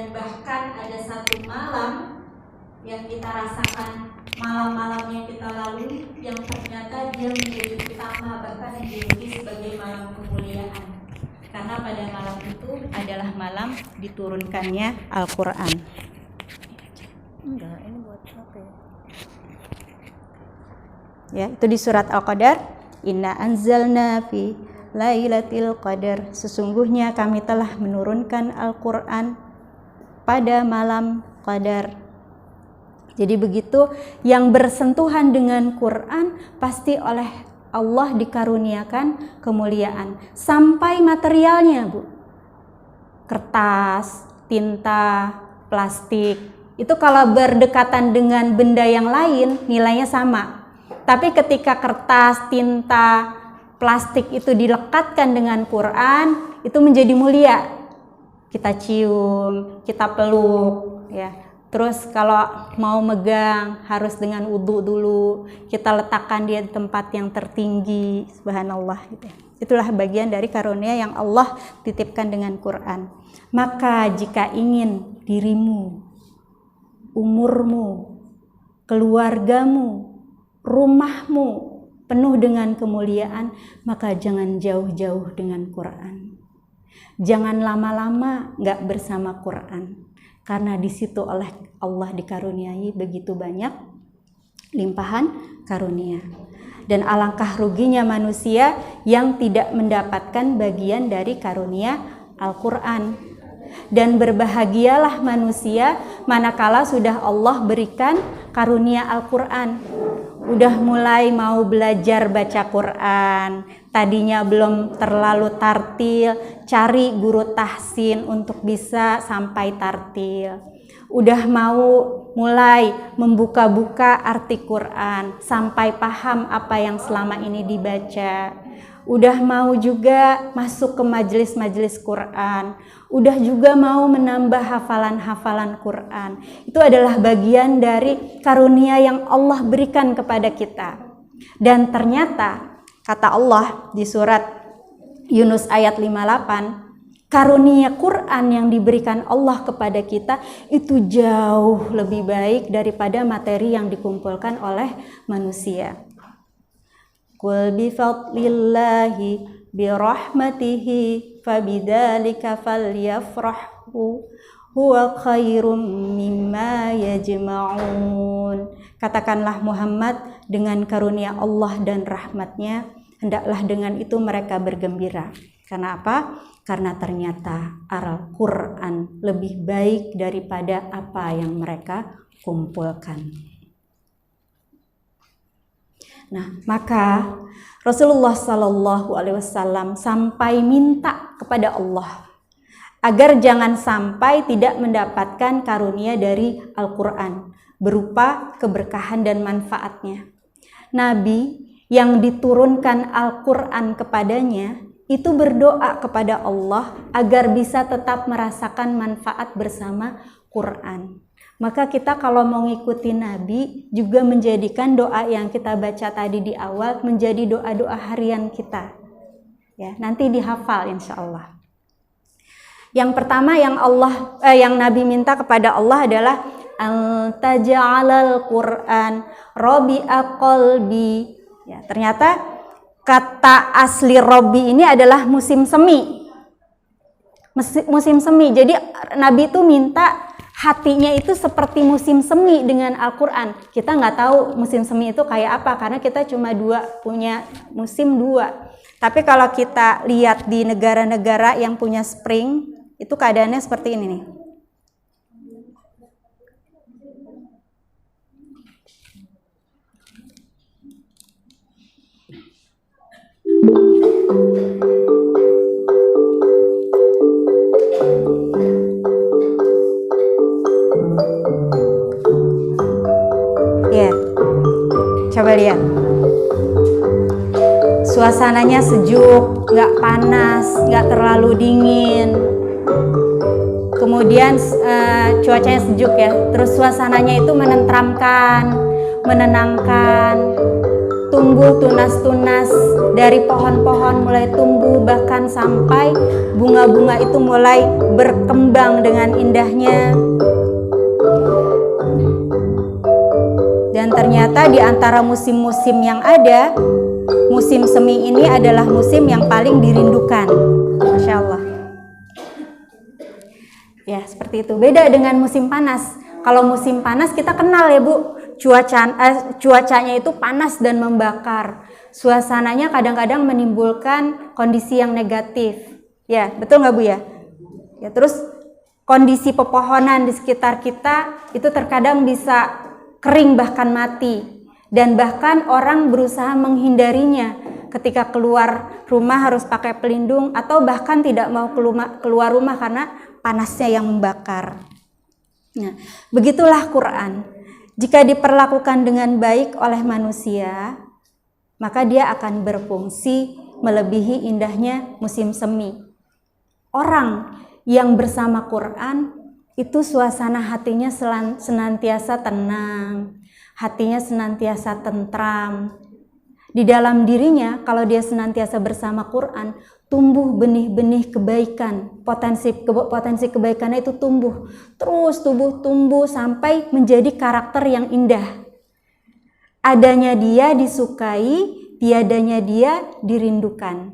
Dan bahkan ada satu malam yang kita rasakan, malam-malam yang kita lalui, yang ternyata dia menjadi utama, bahkan dijuluki sebagai malam kemuliaan. Karena pada malam itu adalah malam diturunkannya Al-Quran. Enggak, ini buat apa ya? Itu di surat Al-Qadar. Inna anzalna fi lailatul qadar. Sesungguhnya kami telah menurunkan Al-Quran pada malam Qadar. Jadi begitu, yang bersentuhan dengan Quran pasti oleh Allah dikaruniakan kemuliaan. Sampai materialnya, Bu. Kertas, tinta, plastik. Itu kalau berdekatan dengan benda yang lain, nilainya sama. Tapi ketika kertas, tinta, plastik itu dilekatkan dengan Quran, itu menjadi mulia. Kita cium, kita peluk, ya. Terus kalau mau megang harus dengan wudu dulu, kita letakkan dia di tempat yang tertinggi, subhanallah gitu. Itulah bagian dari karunia yang Allah titipkan dengan Quran. Maka jika ingin dirimu, umurmu, keluargamu, rumahmu penuh dengan kemuliaan, maka jangan jauh-jauh dengan Quran. Jangan lama-lama nggak bersama Quran, karena di situ oleh Allah dikaruniai begitu banyak limpahan karunia. Dan alangkah ruginya manusia yang tidak mendapatkan bagian dari karunia Al-Quran. Dan berbahagialah manusia manakala sudah Allah berikan karunia Al-Quran. Udah mulai mau belajar baca Quran, tadinya belum terlalu tartil, cari guru tahsin untuk bisa sampai tartil. Udah mau mulai membuka-buka arti Quran sampai paham apa yang selama ini dibaca. Udah mau juga masuk ke majelis-majelis Quran. Udah juga mau menambah hafalan-hafalan Quran. Itu adalah bagian dari karunia yang Allah berikan kepada kita. Dan ternyata kata Allah di surat Yunus ayat 58, karunia Quran yang diberikan Allah kepada kita itu jauh lebih baik daripada materi yang dikumpulkan oleh manusia. Qul bi fadlillahi bi rahmatihi fabidzalika falyafrahu huwa khairum mimma yajma'un. Katakanlah Muhammad, dengan karunia Allah dan rahmatnya hendaklah dengan itu mereka bergembira. Karena apa? Karena ternyata Al-Quran lebih baik daripada apa yang mereka kumpulkan. Nah, maka Rasulullah SAW sampai minta kepada Allah agar jangan sampai tidak mendapatkan karunia dari Al-Quran berupa keberkahan dan manfaatnya. Nabi yang diturunkan Al-Quran kepadanya itu berdoa kepada Allah agar bisa tetap merasakan manfaat bersama Quran. Maka kita kalau mau ngikuti Nabi juga menjadikan doa yang kita baca tadi di awal menjadi doa-doa harian kita. Ya, nanti dihafal insya Allah. Yang pertama yang Nabi minta kepada Allah adalah Antaja'alal Quran Rabi'a qalbi. Ya, ternyata kata asli Robi ini adalah musim semi. Musim semi. Jadi Nabi itu minta hatinya itu seperti musim semi dengan Al-Quran. Kita nggak tahu musim semi itu kayak apa, karena kita cuma punya musim dua. Tapi kalau kita lihat di negara-negara yang punya spring, itu keadaannya seperti ini nih. Ya, coba lihat. Suasananya sejuk, nggak panas, nggak terlalu dingin. Kemudian cuacanya sejuk ya. Terus suasananya itu menenteramkan, menenangkan. Tumbuh tunas-tunas dari pohon-pohon mulai tumbuh, bahkan sampai bunga-bunga itu mulai berkembang dengan indahnya. Dan ternyata di antara musim-musim yang ada, musim semi ini adalah musim yang paling dirindukan. Masya Allah. Ya, seperti itu. Beda dengan musim panas. Kalau musim panas kita kenal ya Bu, cuacanya itu panas dan membakar. Suasananya kadang-kadang menimbulkan kondisi yang negatif. Ya, betul nggak Bu ya? Ya, terus kondisi pepohonan di sekitar kita itu terkadang bisa kering bahkan mati. Dan bahkan orang berusaha menghindarinya. Ketika keluar rumah harus pakai pelindung atau bahkan tidak mau keluar rumah karena panasnya yang membakar. Nah, begitulah Quran. Jika diperlakukan dengan baik oleh manusia, maka dia akan berfungsi melebihi indahnya musim semi. Orang yang bersama Quran itu suasana hatinya senantiasa tenang, hatinya senantiasa tentram. Di dalam dirinya, kalau dia senantiasa bersama Quran, tumbuh benih-benih kebaikan. Potensi kebaikannya itu tumbuh, terus tumbuh sampai menjadi karakter yang indah. Adanya dia disukai, tiadanya dia dirindukan.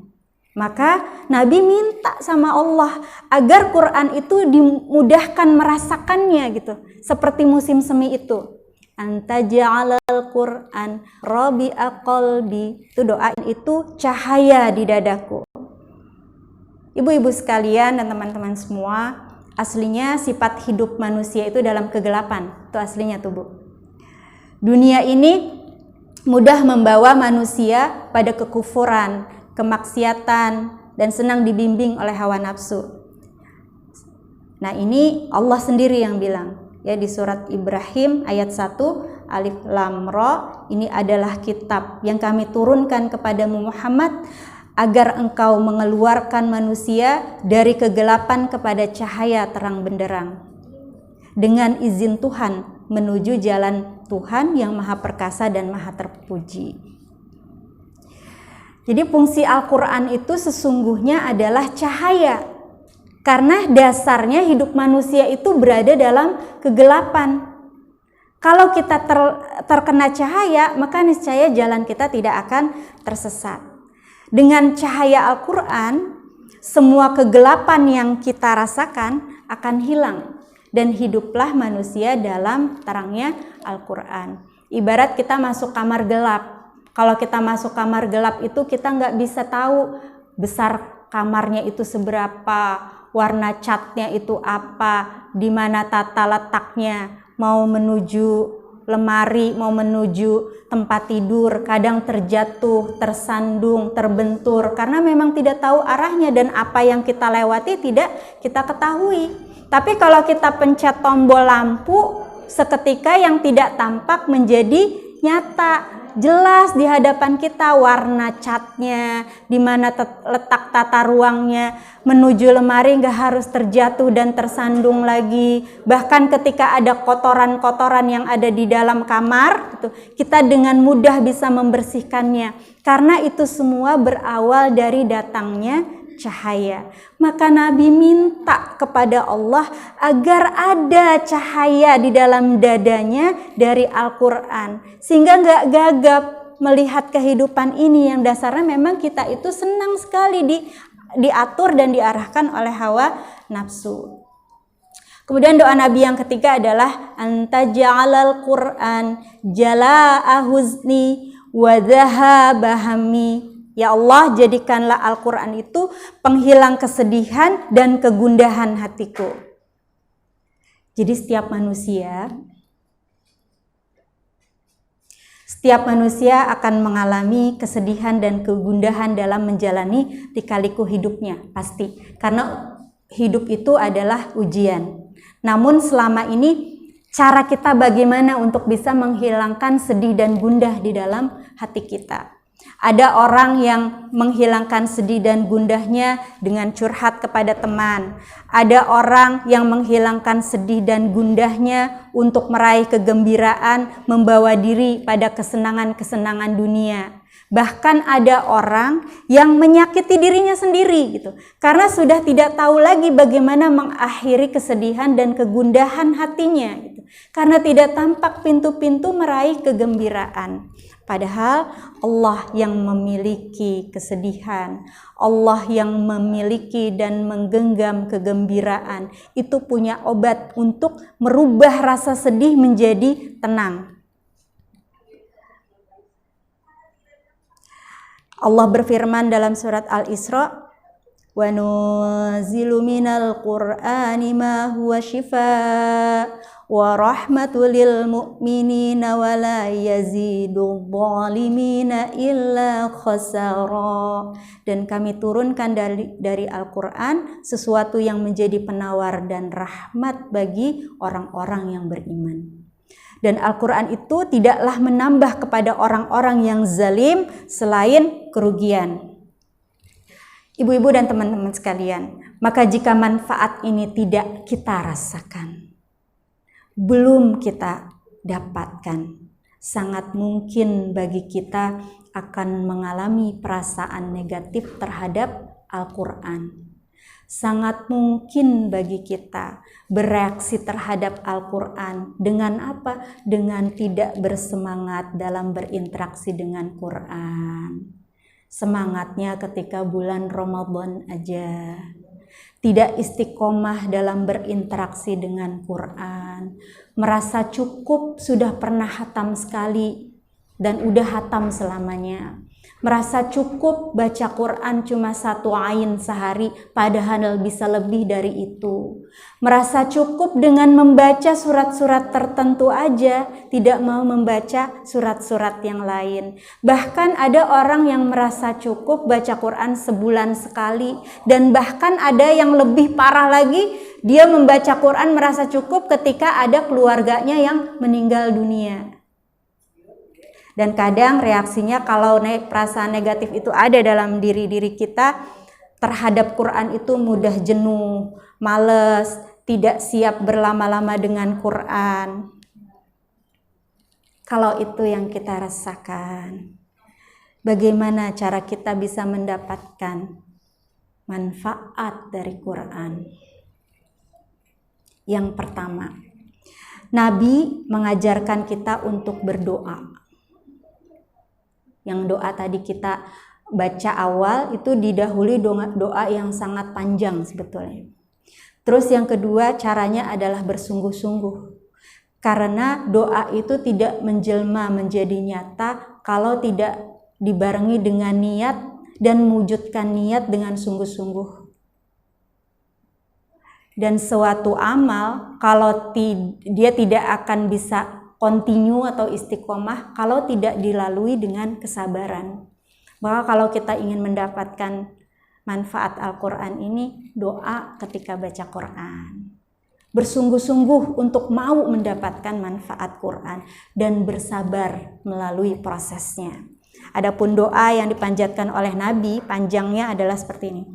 Maka Nabi minta sama Allah agar Quran itu dimudahkan merasakannya gitu, seperti musim semi itu. Anta ja'alal Qur'an rabi'a qalbi. Itu doa itu cahaya di dadaku. Ibu-ibu sekalian dan teman-teman semua, aslinya sifat hidup manusia itu dalam kegelapan. Itu aslinya tuh Bu. Dunia ini mudah membawa manusia pada kekufuran, kemaksiatan, dan senang dibimbing oleh hawa nafsu. Nah, ini Allah sendiri yang bilang. Ya, di surat Ibrahim ayat 1 alif lam ra, ini adalah kitab yang kami turunkan kepadamu Muhammad agar engkau mengeluarkan manusia dari kegelapan kepada cahaya terang benderang dengan izin Tuhan menuju jalan Tuhan yang maha perkasa dan maha terpuji. Jadi fungsi Al-Quran itu sesungguhnya adalah cahaya. Karena dasarnya hidup manusia itu berada dalam kegelapan. Kalau kita terkena cahaya, maka niscaya jalan kita tidak akan tersesat. Dengan cahaya Al-Quran, semua kegelapan yang kita rasakan akan hilang. Dan hiduplah manusia dalam terangnya Al-Quran. Ibarat kita masuk kamar gelap. Kalau kita masuk kamar gelap itu kita nggak bisa tahu besar kamarnya itu seberapa, warna catnya itu apa, di mana tata letaknya, mau menuju lemari, mau menuju tempat tidur, kadang terjatuh, tersandung, terbentur, karena memang tidak tahu arahnya dan apa yang kita lewati tidak kita ketahui. Tapi kalau kita pencet tombol lampu, seketika yang tidak tampak menjadi nyata. Jelas di hadapan kita warna catnya, di mana letak tata ruangnya, menuju lemari nggak harus terjatuh dan tersandung lagi. Bahkan ketika ada kotoran-kotoran yang ada di dalam kamar, kita dengan mudah bisa membersihkannya. Karena itu semua berawal dari datangnya cahaya. Maka Nabi minta kepada Allah agar ada cahaya di dalam dadanya dari Al-Quran, sehingga nggak gagap melihat kehidupan ini yang dasarnya memang kita itu senang sekali diatur dan diarahkan oleh hawa nafsu. Kemudian doa Nabi yang ketiga adalah anta ja'alal Qur'an jalaa huzni wa dhahaba hammi. Ya Allah, jadikanlah Al-Quran itu penghilang kesedihan dan kegundahan hatiku. Jadi setiap manusia akan mengalami kesedihan dan kegundahan dalam menjalani lika-liku hidupnya, pasti. Karena hidup itu adalah ujian. Namun selama ini cara kita bagaimana untuk bisa menghilangkan sedih dan gundah di dalam hati kita. Ada orang yang menghilangkan sedih dan gundahnya dengan curhat kepada teman. Ada orang yang menghilangkan sedih dan gundahnya untuk meraih kegembiraan, membawa diri pada kesenangan-kesenangan dunia. Bahkan ada orang yang menyakiti dirinya sendiri gitu. Karena sudah tidak tahu lagi bagaimana mengakhiri kesedihan dan kegundahan hatinya gitu. Karena tidak tampak pintu-pintu meraih kegembiraan. Padahal Allah yang memiliki kesedihan, Allah yang memiliki dan menggenggam kegembiraan, itu punya obat untuk merubah rasa sedih menjadi tenang. Allah berfirman dalam surat Al-Isra, wa nunzilu minal qur'ani ma huwa shifaa wa rahmatul lil mu'minina wa la yazidul zalimina illa khasara. Dan kami turunkan dari Al-Qur'an sesuatu yang menjadi penawar dan rahmat bagi orang-orang yang beriman. Dan Al-Qur'an itu tidaklah menambah kepada orang-orang yang zalim selain kerugian. Ibu-ibu dan teman-teman sekalian, maka jika manfaat ini tidak kita rasakan, belum kita dapatkan, sangat mungkin bagi kita akan mengalami perasaan negatif terhadap Al-Quran. Sangat mungkin bagi kita bereaksi terhadap Al-Quran dengan apa? Dengan tidak bersemangat dalam berinteraksi dengan Quran. Semangatnya ketika bulan Ramadan aja. Tidak istiqomah dalam berinteraksi dengan Quran. Merasa cukup sudah pernah hatam sekali dan udah hatam selamanya. Merasa cukup baca Quran cuma 1 ain sehari, padahal bisa lebih dari itu. Merasa cukup dengan membaca surat-surat tertentu aja, tidak mau membaca surat-surat yang lain. Bahkan ada orang yang merasa cukup baca Quran sebulan sekali, dan bahkan ada yang lebih parah lagi, dia membaca Quran merasa cukup ketika ada keluarganya yang meninggal dunia. Dan kadang reaksinya kalau perasaan negatif itu ada dalam diri kita terhadap Quran itu mudah jenuh, malas, tidak siap berlama-lama dengan Quran. Kalau itu yang kita rasakan, bagaimana cara kita bisa mendapatkan manfaat dari Quran? Yang pertama, Nabi mengajarkan kita untuk berdoa. Yang doa tadi kita baca awal itu didahului doa yang sangat panjang sebetulnya. Terus yang kedua caranya adalah bersungguh-sungguh. Karena doa itu tidak menjelma menjadi nyata kalau tidak dibarengi dengan niat dan mewujudkan niat dengan sungguh-sungguh. Dan suatu amal kalau dia tidak akan bisa continue atau istiqomah kalau tidak dilalui dengan kesabaran. Maka kalau kita ingin mendapatkan manfaat Al-Quran ini, doa ketika baca Quran. Bersungguh-sungguh untuk mau mendapatkan manfaat Quran dan bersabar melalui prosesnya. Adapun doa yang dipanjatkan oleh Nabi, panjangnya adalah seperti ini.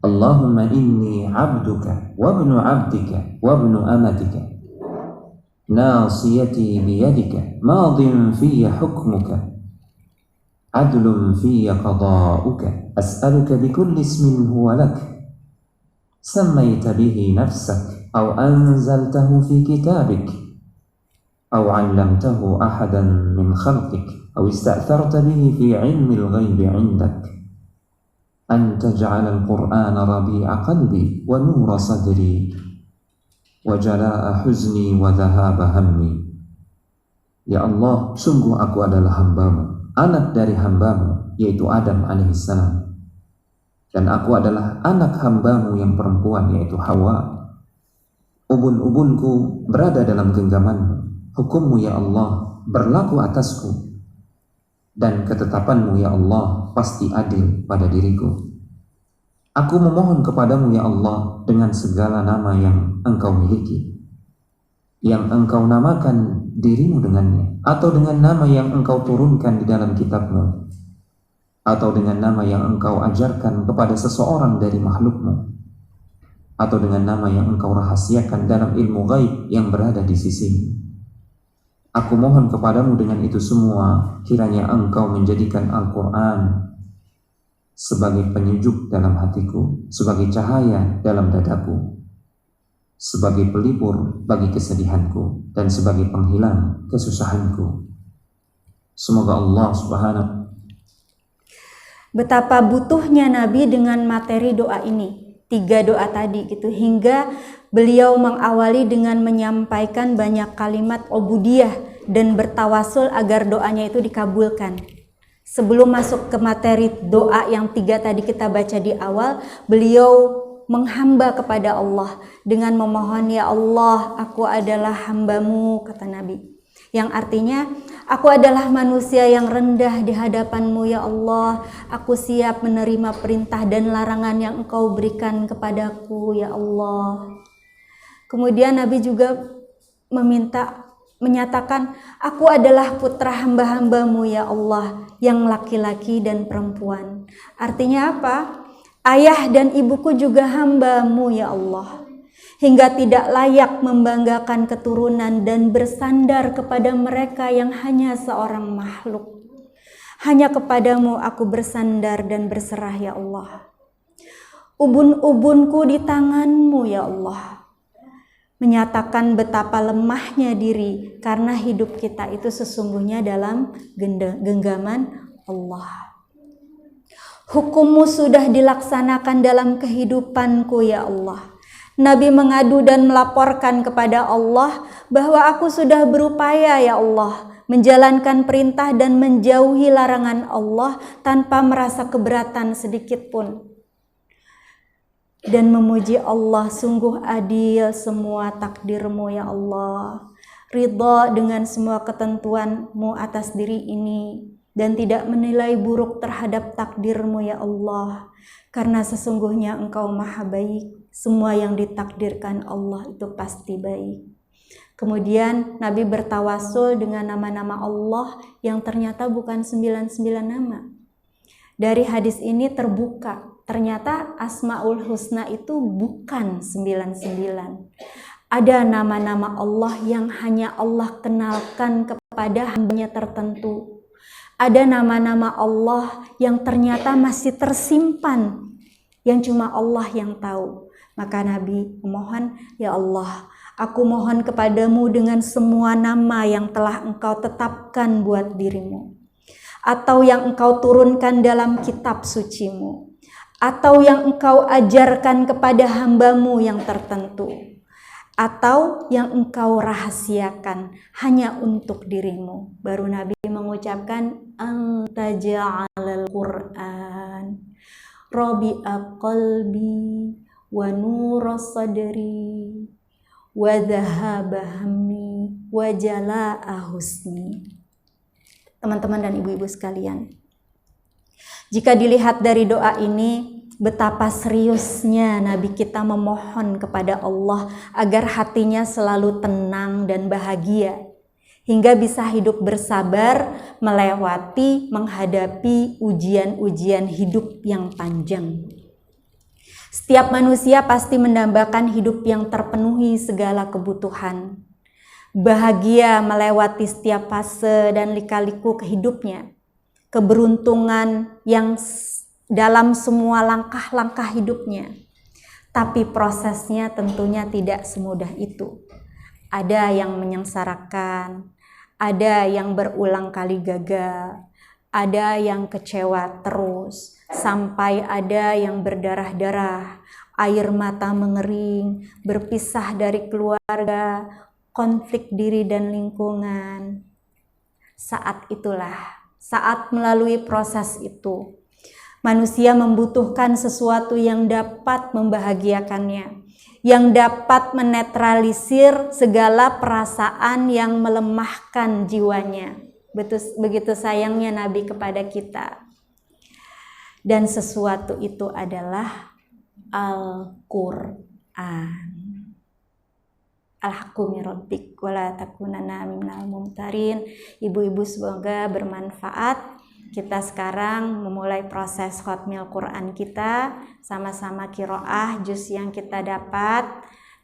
Allahumma inni abduka wa ibnu abdika wa ibnu amatika nasiyati biyadika madin fiyya hukmuka adlun fiyya qada'uka as'aluka bikulli ismin huwa lak sammayta bihi nafsak aw anzaltahu fi kitabik aw 'allamtahu ahadan min khalqik aw ista'tharta bihi fi 'ilmil ghaibi 'indak أن تجعل القرآن ربيع قلبي ونور صدري وجلاء حزني وذهاب همي. Ya Allah, sungguh aku adalah hambamu, anak dari hambamu, yaitu Adam alaihissalam. Dan aku adalah anak hambamu yang perempuan, yaitu Hawa. Ubun-ubunku berada dalam genggamanmu. Hukummu ya Allah berlaku atasku. Dan ketetapanmu ya Allah pasti adil pada diriku. Aku memohon kepadamu ya Allah dengan segala nama yang engkau miliki, yang engkau namakan dirimu dengannya, atau dengan nama yang engkau turunkan di dalam kitabmu, atau dengan nama yang engkau ajarkan kepada seseorang dari makhlukmu. atau dengan nama yang engkau rahasiakan dalam ilmu gaib yang berada di sisimu. Aku mohon kepadamu dengan itu semua, kiranya engkau menjadikan Al-Quran sebagai penyejuk dalam hatiku, sebagai cahaya dalam dadaku, sebagai pelipur bagi kesedihanku, dan sebagai penghilang kesusahanku. Semoga Allah Subhanahu. Betapa butuhnya Nabi dengan materi doa ini, 3 doa tadi gitu, hingga beliau mengawali dengan menyampaikan banyak kalimat ubudiyah dan bertawasul agar doanya itu dikabulkan. Sebelum masuk ke materi doa yang 3 tadi kita baca di awal, beliau menghamba kepada Allah dengan memohon, ya Allah, aku adalah hambamu, kata Nabi. Yang artinya, aku adalah manusia yang rendah di hadapanmu, ya Allah. Aku siap menerima perintah dan larangan yang engkau berikan kepadaku, ya Allah. Kemudian Nabi juga menyatakan, aku adalah putra hamba-hambamu, ya Allah, yang laki-laki dan perempuan. Artinya apa? Ayah dan ibuku juga hambamu, ya Allah, hingga tidak layak membanggakan keturunan dan bersandar kepada mereka yang hanya seorang makhluk. Hanya kepadamu aku bersandar dan berserah, ya Allah. Ubun-ubunku di tanganmu, ya Allah. Menyatakan betapa lemahnya diri karena hidup kita itu sesungguhnya dalam genggaman Allah. Hukummu sudah dilaksanakan dalam kehidupanku, ya Allah. Nabi mengadu dan melaporkan kepada Allah bahwa aku sudah berupaya, ya Allah, menjalankan perintah dan menjauhi larangan Allah tanpa merasa keberatan sedikit pun. Dan memuji Allah, sungguh adil semua takdirmu, ya Allah. Ridha dengan semua ketentuanmu atas diri ini, dan tidak menilai buruk terhadap takdirmu, ya Allah, karena sesungguhnya engkau maha baik. Semua yang ditakdirkan Allah itu pasti baik. Kemudian Nabi bertawasul dengan nama-nama Allah yang ternyata bukan 99 nama. Dari hadis ini terbuka, ternyata Asmaul Husna itu bukan 99. Ada nama-nama Allah yang hanya Allah kenalkan kepada hambanya tertentu. Ada nama-nama Allah yang ternyata masih tersimpan, yang cuma Allah yang tahu. Maka Nabi memohon, ya Allah, aku mohon kepadamu dengan semua nama yang telah engkau tetapkan buat dirimu, atau yang engkau turunkan dalam kitab sucimu, atau yang engkau ajarkan kepada hambamu yang tertentu, atau yang engkau rahasiakan hanya untuk dirimu. Baru Nabi mengucapkan, anta ja'alal Qur'an rabi'a qalbi wa nura sadri wa dhahaba hammi wa jala'a husni. Teman-teman dan ibu-ibu sekalian, jika dilihat dari doa ini, betapa seriusnya Nabi kita memohon kepada Allah agar hatinya selalu tenang dan bahagia, hingga bisa hidup bersabar menghadapi ujian-ujian hidup yang panjang. Setiap manusia pasti mendambakan hidup yang terpenuhi segala kebutuhan, bahagia melewati setiap fase dan lika-liku hidupnya, keberuntungan yang dalam semua langkah-langkah hidupnya. Tapi prosesnya tentunya tidak semudah itu. Ada yang menyengsarakan, ada yang berulang kali gagal, ada yang kecewa terus, sampai ada yang berdarah-darah, air mata mengering, berpisah dari keluarga, konflik diri dan lingkungan. Saat itulah, saat melalui proses itu, manusia membutuhkan sesuatu yang dapat membahagiakannya, yang dapat menetralisir segala perasaan yang melemahkan jiwanya. Begitu sayangnya Nabi kepada kita. Dan sesuatu itu adalah Al-Quran. Al-haqqu min rabbik wa la takunanna minal mumtarin. Ibu-ibu, semoga bermanfaat. kita sekarang memulai proses khatmil Quran kita, sama-sama qiraah juz yang kita dapat.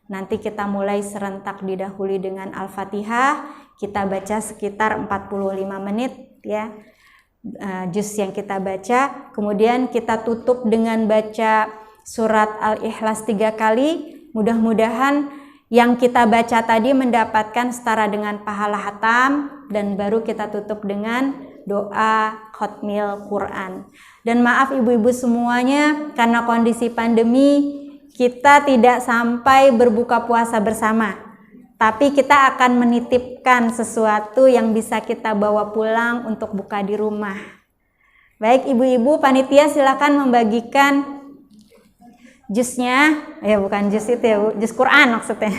Nanti kita mulai serentak didahului dengan Al-Fatihah, kita baca sekitar 45 menit ya. Juz yang kita baca, kemudian kita tutup dengan baca surat Al-Ikhlas 3 kali. Mudah-mudahan yang kita baca tadi mendapatkan setara dengan pahala hatam, dan baru kita tutup dengan doa khatmil Quran. Dan maaf ibu-ibu semuanya, karena kondisi pandemi kita tidak sampai berbuka puasa bersama, tapi kita akan menitipkan sesuatu yang bisa kita bawa pulang untuk buka di rumah. Baik ibu-ibu, panitia silakan membagikan jusnya, ya bukan jus itu ya Bu, jus Quran maksudnya.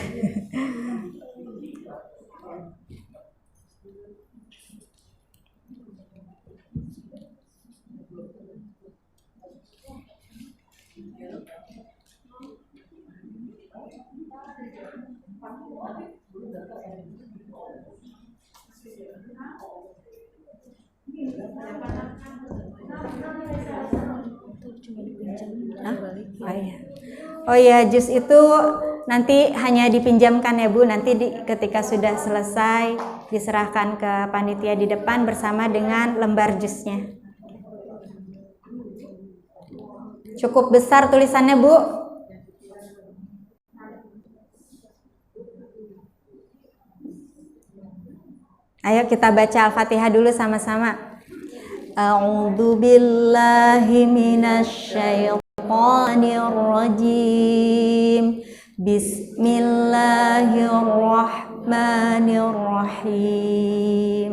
Oh iya, jus itu nanti hanya dipinjamkan ya Bu, nanti ketika sudah selesai diserahkan ke panitia di depan bersama dengan lembar jusnya. Cukup besar tulisannya Bu. Ayo kita baca Al-Fatihah dulu sama-sama. A'udzu billahi minasyaitonir rajim. Bismillahirrahmanirrahim.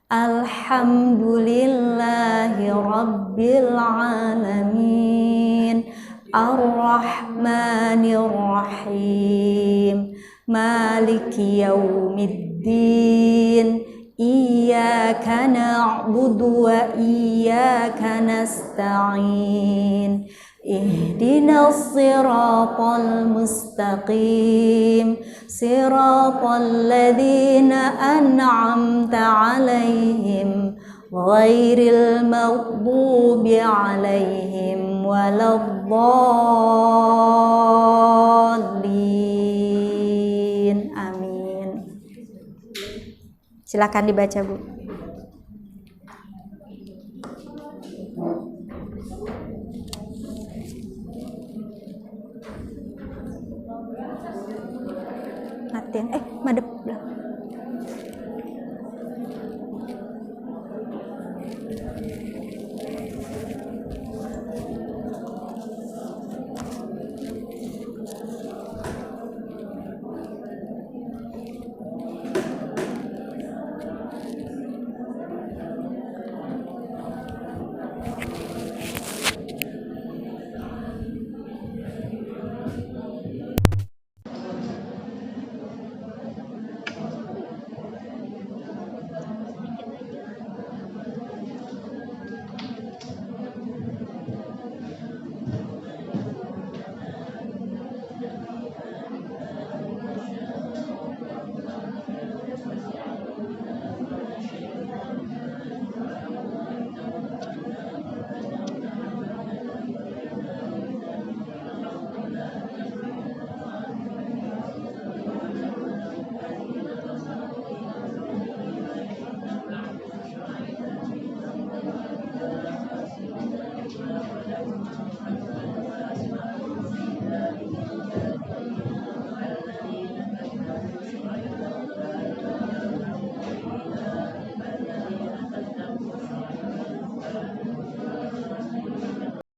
Alhamdulillahi rabbil alamin. Ar-Rahmanir-Rahim. Maliki yaumiddin. Iyyaka na'budu wa iyyaka nasta'in. Ihdinas siratal mustaqim. Siratal ladzina an'amta 'alaihim ghairil maghdubi 'alaihim waladdallin. Amin. Silakan dibaca Bu. Matiin.